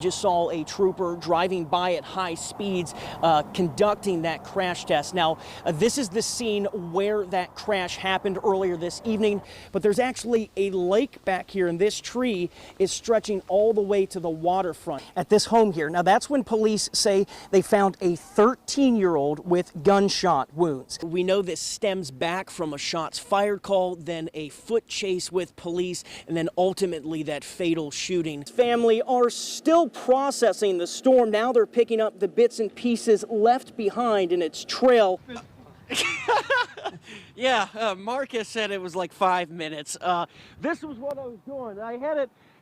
Just saw a trooper driving by at high speeds conducting that crash test. Now, this is the scene where that crash happened earlier this evening, but there's actually a lake back here, and this tree is stretching all the way to the waterfront at this home here. Now, that's when police say they found a 13-year-old with gunshot wounds. We know this stems back from a shots fired call, then a foot chase with police, and then ultimately that fatal shooting. Family are still processing the storm. Now they're picking up the bits and pieces left behind in its trail. Yeah, Marcus said it was like 5 minutes. This was what I was doing. I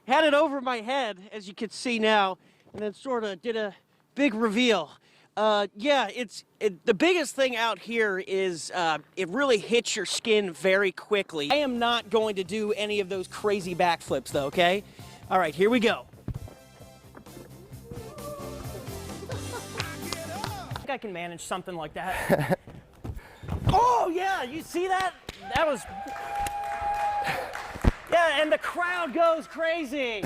had it over my head, as you can see now, and then sort of did a big reveal. Yeah, the biggest thing out here is it really hits your skin very quickly. I am not going to do any of those crazy backflips though, okay? All right, here we go. I can manage something like that. Oh yeah, you see that? That was, yeah, and the crowd goes crazy.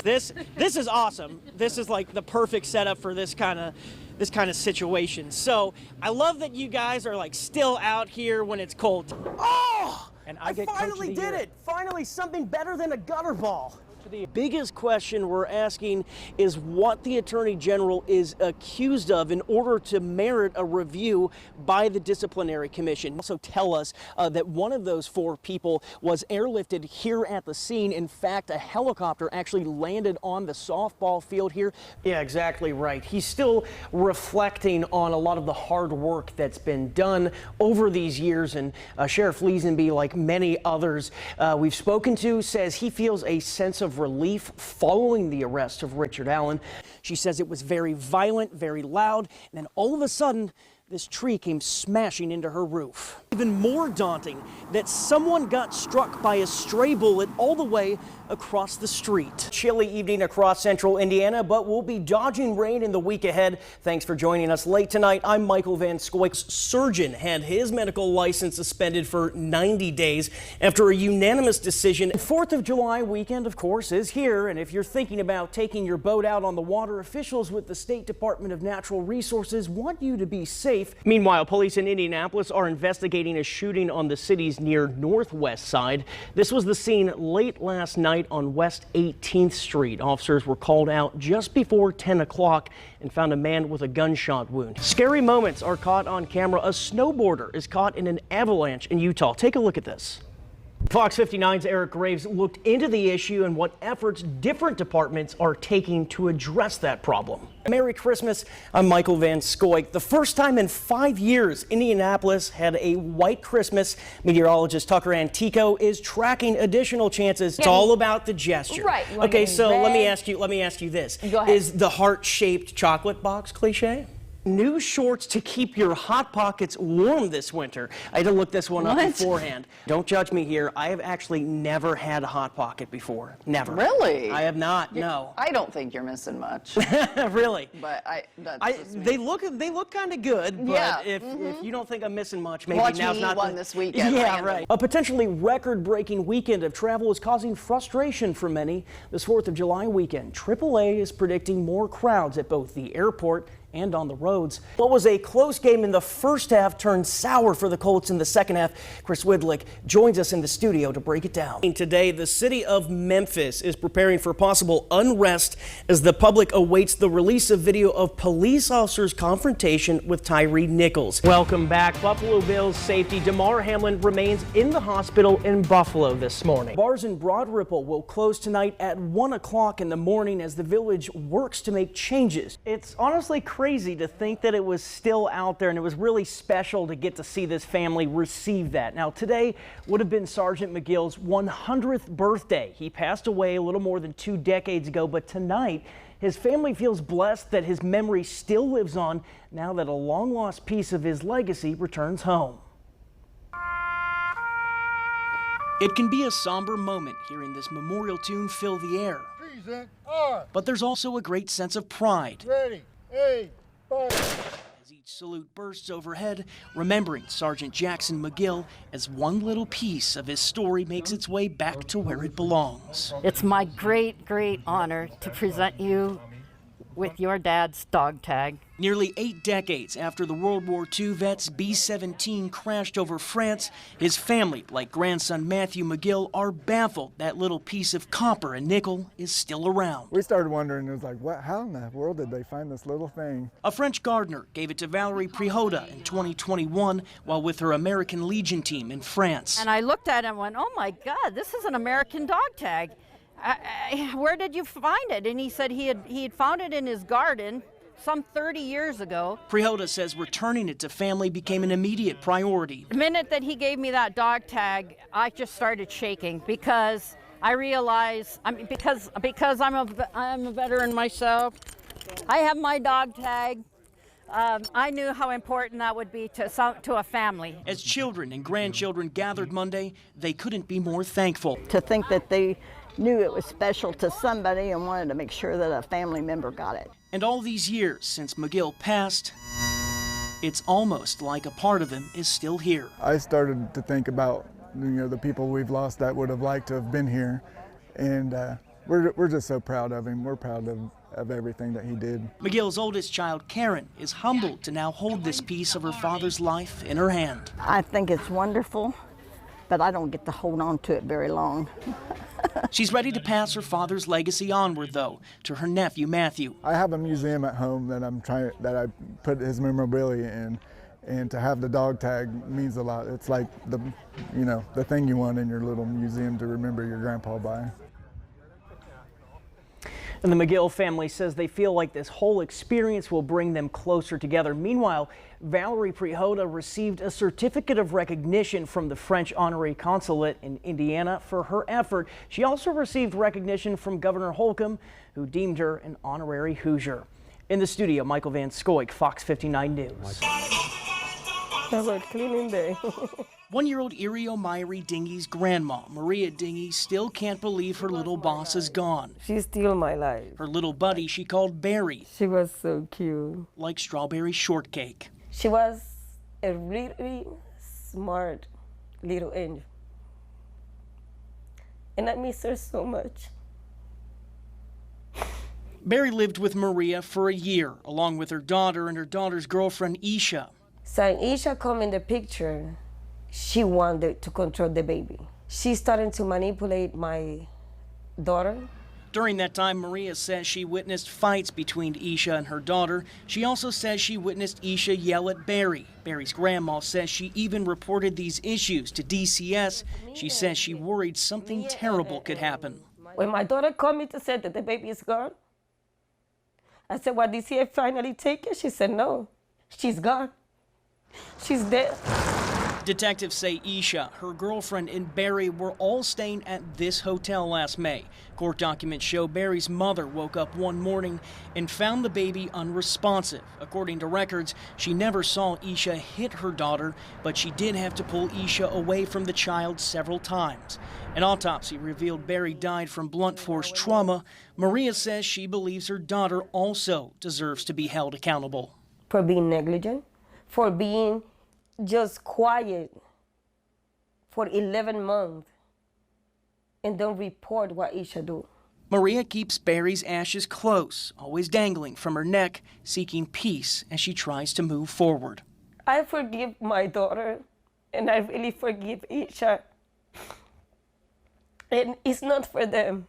This is awesome. This is like the perfect setup for this kind of situation. So I love that you guys are like still out here when it's cold. Oh! And I finally did it! Finally something better than a gutter ball. The biggest question we're asking is what the Attorney General is accused of in order to merit a review by the Disciplinary Commission. Also tell us that one of those 4 people was airlifted here at the scene. In fact, a helicopter actually landed on the softball field here. Yeah, exactly right. He's still reflecting on a lot of the hard work that's been done over these years, and Sheriff Leesenby, like many others we've spoken to, says he feels a sense of relief following the arrest of Richard Allen. She says it was very violent, very loud, and then all of a sudden, this tree came smashing into her roof. Even more daunting, that someone got struck by a stray bullet all the way across the street. Chilly evening across central Indiana, but we'll be dodging rain in the week ahead. Thanks for joining us late tonight. I'm Michael Van Schoik's surgeon had his medical license suspended for 90 days after a unanimous decision. The 4th of July weekend, of course, is here, and if you're thinking about taking your boat out on the water, officials with the State Department of Natural Resources want you to be safe. Meanwhile, police in Indianapolis are investigating a shooting on the city's near northwest side. This was the scene late last night on West 18th Street. Officers were called out just before 10 o'clock and found a man with a gunshot wound. Scary moments are caught on camera. A snowboarder is caught in an avalanche in Utah. Take a look at this. Fox 59's Eric Graves looked into the issue and what efforts different departments are taking to address that problem. Merry Christmas. I'm Michael Van Schoik. The first time in 5 years, Indianapolis had a white Christmas. Meteorologist Tucker Antico is tracking additional chances. It's all about the gesture. Right. Okay, so let me ask you this. Go ahead. Is the heart-shaped chocolate box cliche? New shorts to keep your hot pockets warm this winter. I had to look this one up beforehand. Don't judge me here. I have actually never had a hot pocket before. Never. Really? I have not. No. I don't think you're missing much. Really? But they look kind of good. But yeah. if you don't think I'm missing much, maybe Watch now's me not eat one this weekend. Yeah, right. A potentially record-breaking weekend of travel is causing frustration for many. This 4th of July weekend, AAA is predicting more crowds at both the airport and on the roads. What was a close game in the first half turned sour for the Colts in the second half. Chris Widlick joins us in the studio to break it down. Today, the city of Memphis is preparing for possible unrest as the public awaits the release of video of police officers' confrontation with Tyree Nichols. Welcome back. Buffalo Bills safety Damar Hamlin remains in the hospital in Buffalo this morning. Bars in Broad Ripple will close tonight at 1 o'clock in the morning as the village works to make changes. It's honestly crazy to think that it was still out there, and it was really special to get to see this family receive that. Now, today would have been Sergeant McGill's 100th birthday. He passed away a little more than 2 decades ago, but tonight his family feels blessed that his memory still lives on now that a long-lost piece of his legacy returns home. It can be a somber moment hearing this memorial tune fill the air. But there's also a great sense of pride. Ready, 8, 5. as each salute bursts overhead, remembering Sergeant Jackson McGill as one little piece of his story makes its way back to where it belongs. It's my great, great honor to present you with your dad's dog tag. Nearly 8 decades after the World War II vet's B-17 crashed over France, his family, like grandson Matthew McGill, are baffled that little piece of copper and nickel is still around. We started wondering, it was like, what? How in the world did they find this little thing? A French gardener gave it to Valerie Prihoda in 2021 while with her American Legion team in France. And I looked at it and went, oh my God, this is an American dog tag. Where did you find it? And he said he had found it in his garden some 30 years ago. Prihoda says returning it to family became an immediate priority. The minute that he gave me that dog tag, I just started shaking because I realized, because I'm a veteran myself, I have my dog tag. I knew how important that would be to a family. As children and grandchildren gathered Monday, they couldn't be more thankful. To think that they knew it was special to somebody and wanted to make sure that a family member got it. And all these years since McGill passed, it's almost like a part of him is still here. I started to think about, the people we've lost that would have liked to have been here, and we're just so proud of him. We're proud of everything that he did. McGill's oldest child, Karen, is humbled to now hold this piece of her father's life in her hand. I think it's wonderful, but I don't get to hold on to it very long. She's ready to pass her father's legacy onward, though, to her nephew, Matthew. I have a museum at home that I put his memorabilia in, and to have the dog tag means a lot. It's like the thing you want in your little museum to remember your grandpa by. And the McGill family says they feel like this whole experience will bring them closer together. Meanwhile, Valerie Prihoda received a certificate of recognition from the French Honorary Consulate in Indiana for her effort. She also received recognition from Governor Holcomb, who deemed her an honorary Hoosier. In the studio, Michael Van Schoik, Fox 59 News. Have a cleaning day. 1-year-old Erie O'Meary Dingy's grandma, Maria Dingy, still can't believe her little boss is gone. She's still my life. Her little buddy she called Barry. She was so cute. Like strawberry shortcake. She was a really smart little angel. And I miss her so much. Barry lived with Maria for a year, along with her daughter and her daughter's girlfriend, Isha. So when Isha come in the picture, she wanted to control the baby. She's starting to manipulate my daughter. During that time, Maria says she witnessed fights between Isha and her daughter. She also says she witnessed Isha yell at Barry. Barry's grandma says she even reported these issues to DCS. She says she worried something terrible could happen. When my daughter called me to say that the baby is gone, I said, well, DCS finally take it? She said, no, she's gone. She's dead. Detectives say Isha, her girlfriend, and Barry were all staying at this hotel last May. Court documents show Barry's mother woke up one morning and found the baby unresponsive. According to records, she never saw Isha hit her daughter, but she did have to pull Isha away from the child several times. An autopsy revealed Barry died from blunt force trauma. Maria says she believes her daughter also deserves to be held accountable. For being negligent, for being just quiet for 11 months and don't report what Isha do. Maria keeps Barry's ashes close, always dangling from her neck, seeking peace as she tries to move forward. I forgive my daughter and I really forgive Isha. And it's not for them.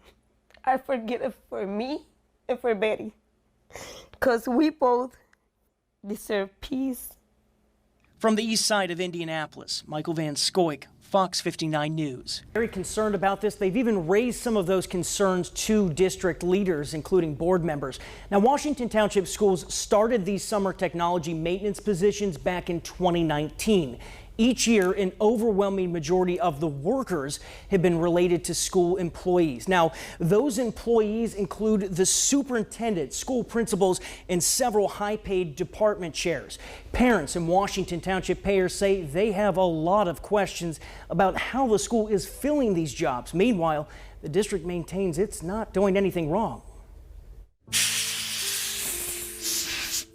I forgive it for me and for Betty. Because we both deserve peace. From the east side of Indianapolis, Michael Van Schoik, Fox 59 News. Very concerned about this. They've even raised some of those concerns to district leaders, including board members. Now, Washington Township Schools started these summer technology maintenance positions back in 2019. Each year, an overwhelming majority of the workers have been related to school employees. Now, those employees include the superintendent, school principals, and several high-paid department chairs. Parents and Washington Township payers say they have a lot of questions about how the school is filling these jobs. Meanwhile, the district maintains it's not doing anything wrong.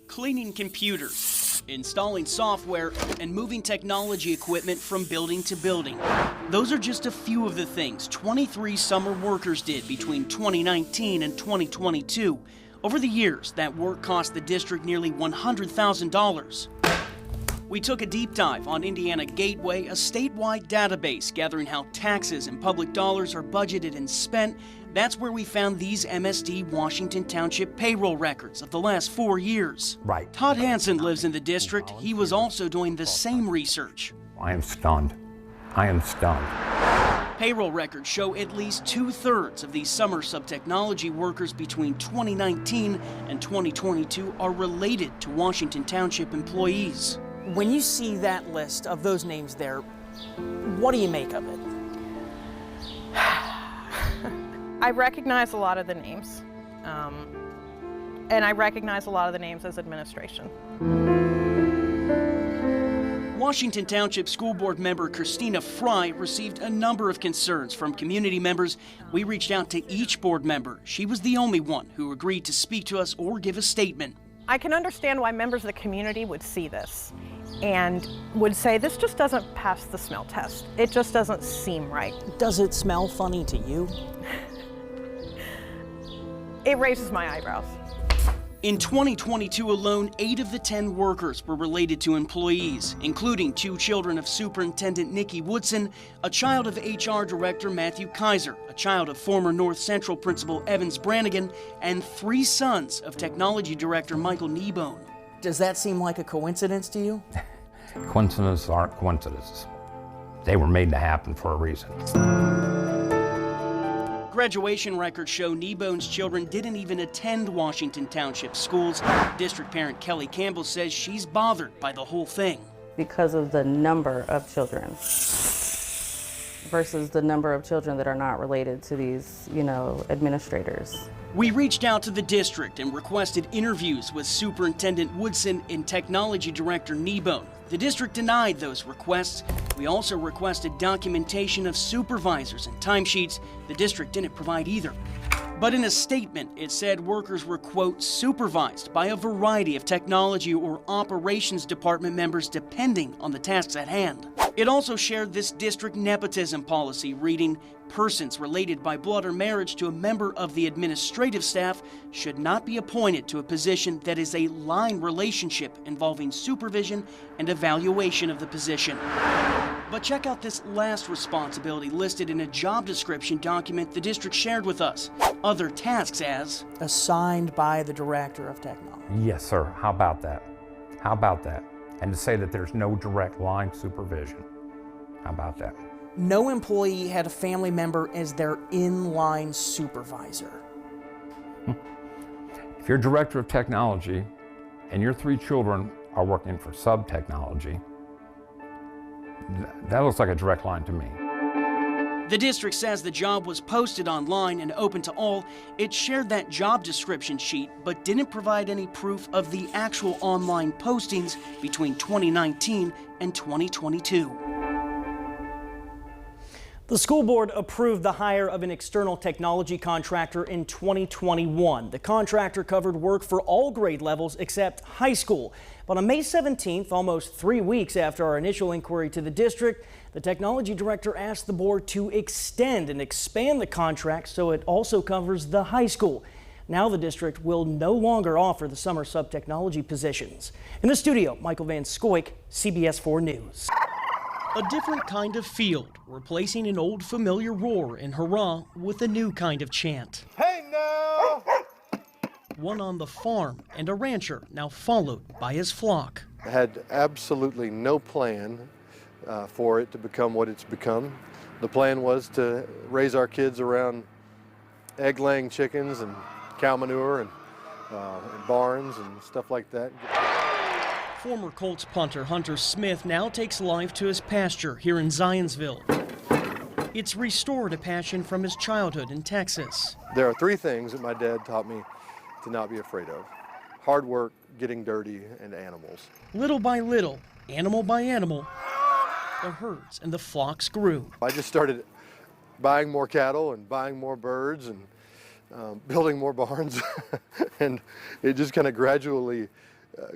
Cleaning computers, installing software, and moving technology equipment from building to building. Those are just a few of the things 23 summer workers did between 2019 and 2022. Over the years, that work cost the district nearly $100,000. We took a deep dive on Indiana Gateway, a statewide database gathering how taxes and public dollars are budgeted and spent. That's where we found these MSD Washington Township payroll records of the last 4 years. Right. Todd Hansen lives in the district. He was also doing the same research. I am stunned. I am stunned. Payroll records show at least 2/3 of these summer sub-technology workers between 2019 and 2022 are related to Washington Township employees. When you see that list of those names there, what do you make of it? I recognize a lot of the names, and I recognize a lot of the names as administration. Washington Township School Board member Christina Fry received a number of concerns from community members. We reached out to each board member. She was the only one who agreed to speak to us or give a statement. I can understand why members of the community would see this and would say, this just doesn't pass the smell test. It just doesn't seem right. Does it smell funny to you? It raises my eyebrows. In 2022 alone, 8 of the 10 workers were related to employees, including 2 children of Superintendent Nikki Woodson, a child of HR Director Matthew Kaiser, a child of former North Central Principal Evans Brannigan, and 3 sons of Technology Director Michael Kneebone. Does that seem like a coincidence to you? Coincidences aren't coincidences. They were made to happen for a reason. Graduation records show Kneebone's children didn't even attend Washington Township schools. District parent Kelly Campbell says she's bothered by the whole thing. Because of the number of children versus the number of children that are not related to these, administrators. We reached out to the district and requested interviews with Superintendent Woodson and Technology Director Kneebone. The district denied those requests. We also requested documentation of supervisors and timesheets. The district didn't provide either. But in a statement, it said workers were, quote, supervised by a variety of technology or operations department members depending on the tasks at hand. It also shared this district nepotism policy reading, persons related by blood or marriage to a member of the administrative staff should not be appointed to a position that is a line relationship involving supervision and evaluation of the position. But check out this last responsibility listed in a job description document the district shared with us. Other tasks as assigned by the Director of Technology. Yes, sir. How about that? How about that? And to say that there's no direct line supervision. How about that? No employee had a family member as their in-line supervisor. If you're Director of Technology and your 3 children are working for sub-technology, that looks like a direct line to me. The district says the job was posted online and open to all. It shared that job description sheet, but didn't provide any proof of the actual online postings between 2019 and 2022. The school board approved the hire of an external technology contractor in 2021. The contractor covered work for all grade levels except high school. But on May 17th, almost 3 weeks after our initial inquiry to the district, the technology director asked the board to extend and expand the contract so it also covers the high school. Now the district will no longer offer the summer sub-technology positions. In the studio, Michael Van Schoik, CBS4 News. A different kind of field, replacing an old familiar roar and hurrah with a new kind of chant. Hey now! One on the farm, and a rancher now followed by his flock. I had absolutely no plan for it to become what it's become. The plan was to raise our kids around egg-laying chickens and cow manure and barns and stuff like that. Former Colts punter Hunter Smith now takes life to his pasture here in Zionsville. It's restored a passion from his childhood in Texas. There are 3 things that my dad taught me to not be afraid of: hard work, getting dirty, and animals. Little by little, animal by animal, the herds and the flocks grew. I just started buying more cattle and buying more birds and building more barns, and it just kind of gradually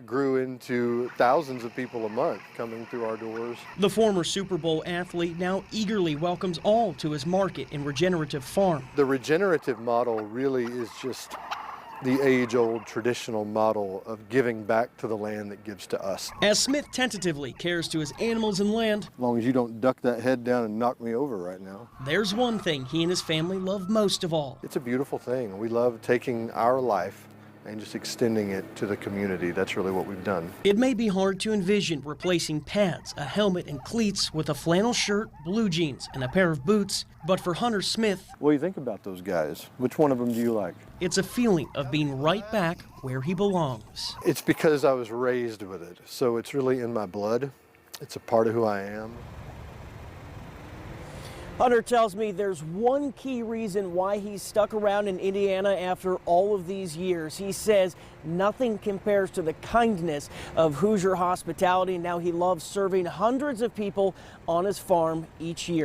grew into thousands of people a month coming through our doors. The former Super Bowl athlete now eagerly welcomes all to his market and regenerative farm. The regenerative model really is just the age-old traditional model of giving back to the land that gives to us. As Smith tentatively cares to his animals and land, As long as you don't duck that head down and knock me over right now. there's one thing he and his family love most of all. It's a beautiful thing. We love taking our life and just extending it to the community. That's really what we've done. It may be hard to envision replacing pads, a helmet, and cleats with a flannel shirt, blue jeans, and a pair of boots, but for Hunter Smith, What do you think about those guys? Which one of them do you like? it's a feeling of being right back where he belongs. It's because I was raised with it, so it's really in my blood. It's a part of who I am. Hunter tells me there's one key reason why he's stuck around in Indiana after all of these years. He says nothing compares to the kindness of Hoosier hospitality. Now he loves serving hundreds of people on his farm each year.